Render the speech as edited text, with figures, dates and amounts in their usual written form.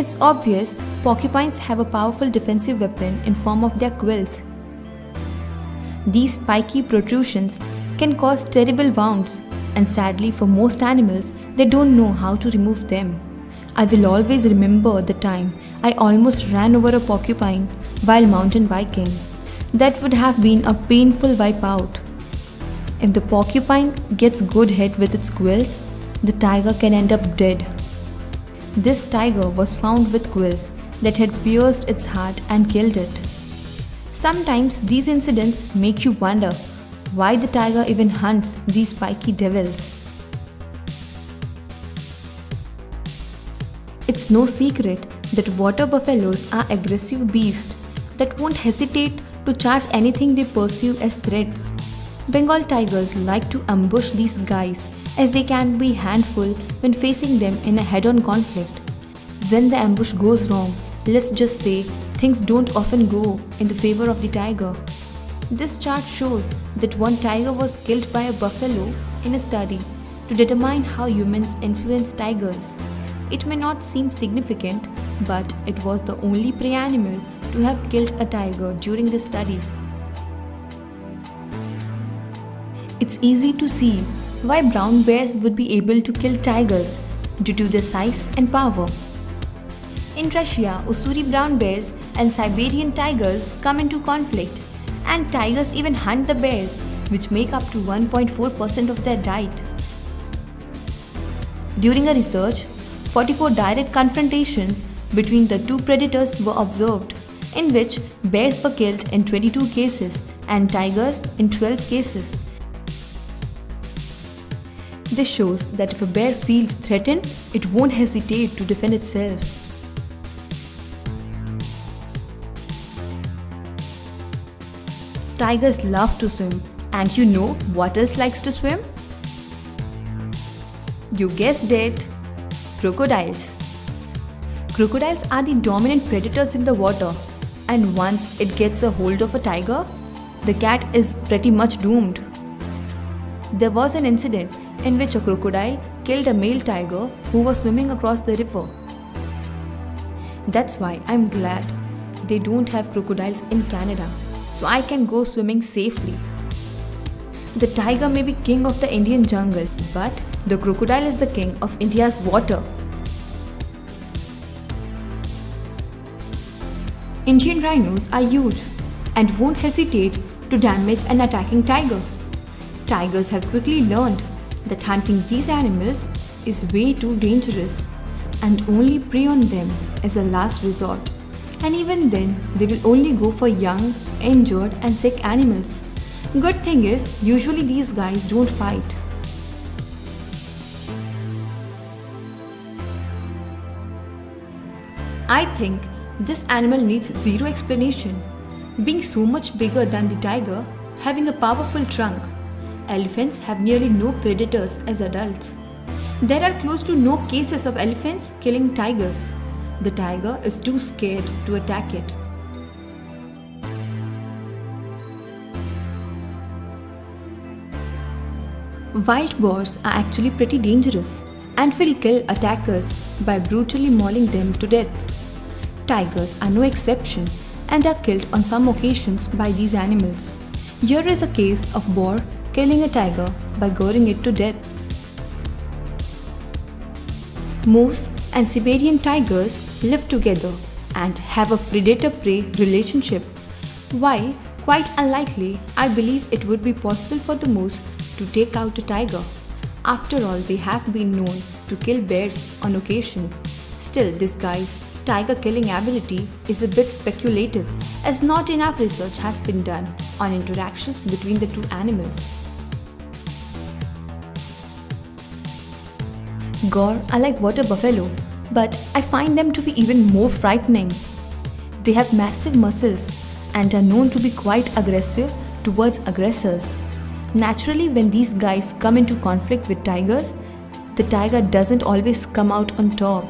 It's obvious porcupines have a powerful defensive weapon in form of their quills. These spiky protrusions can cause terrible wounds, and sadly for most animals, they don't know how to remove them. I will always remember the time I almost ran over a porcupine while mountain biking. That would have been a painful wipeout. If the porcupine gets good hit with its quills, the tiger can end up dead. This tiger was found with quills that had pierced its heart and killed it. Sometimes these incidents make you wonder why the tiger even hunts these spiky devils. It's no secret that water buffaloes are aggressive beasts that won't hesitate to charge anything they perceive as threats. Bengal tigers like to ambush these guys as they can be handful when facing them in a head-on conflict. When the ambush goes wrong, let's just say things don't often go in the favor of the tiger. This chart shows that one tiger was killed by a buffalo in a study to determine how humans influence tigers. It may not seem significant, but it was the only prey animal to have killed a tiger during this study. It's easy to see why brown bears would be able to kill tigers due to their size and power. In Russia, Ussuri brown bears and Siberian tigers come into conflict, and tigers even hunt the bears, which make up to 1.4% of their diet. During a research, 44 direct confrontations between the two predators were observed, in which bears were killed in 22 cases and tigers in 12 cases. This shows that if a bear feels threatened, it won't hesitate to defend itself. Tigers love to swim, and you know what else likes to swim? You guessed it! Crocodiles. Crocodiles are the dominant predators in the water, and once it gets a hold of a tiger, the cat is pretty much doomed. There was an incident in which a crocodile killed a male tiger who was swimming across the river. That's why I'm glad they don't have crocodiles in Canada, so I can go swimming safely. The tiger may be king of the Indian jungle, but the crocodile is the king of India's water. Indian rhinos are huge and won't hesitate to damage an attacking tiger. Tigers have quickly learned that hunting these animals is way too dangerous and only prey on them as a last resort. And even then, they will only go for young, injured and sick animals. Good thing is, usually these guys don't fight. I think this animal needs zero explanation. Being so much bigger than the tiger, having a powerful trunk, elephants have nearly no predators as adults. There are close to no cases of elephants killing tigers. The tiger is too scared to attack it. Wild boars are actually pretty dangerous and will kill attackers by brutally mauling them to death. Tigers are no exception and are killed on some occasions by these animals. Here is a case of boar killing a tiger by goring it to death. Moose and Siberian tigers live together and have a predator-prey relationship. While quite unlikely, I believe it would be possible for the moose to take out a tiger. After all, they have been known to kill bears on occasion. Still, this guy's tiger killing ability is a bit speculative, as not enough research has been done on interactions between the two animals. Gaur are like water buffalo, but I find them to be even more frightening. They have massive muscles and are known to be quite aggressive towards aggressors. Naturally, when these guys come into conflict with tigers, the tiger doesn't always come out on top.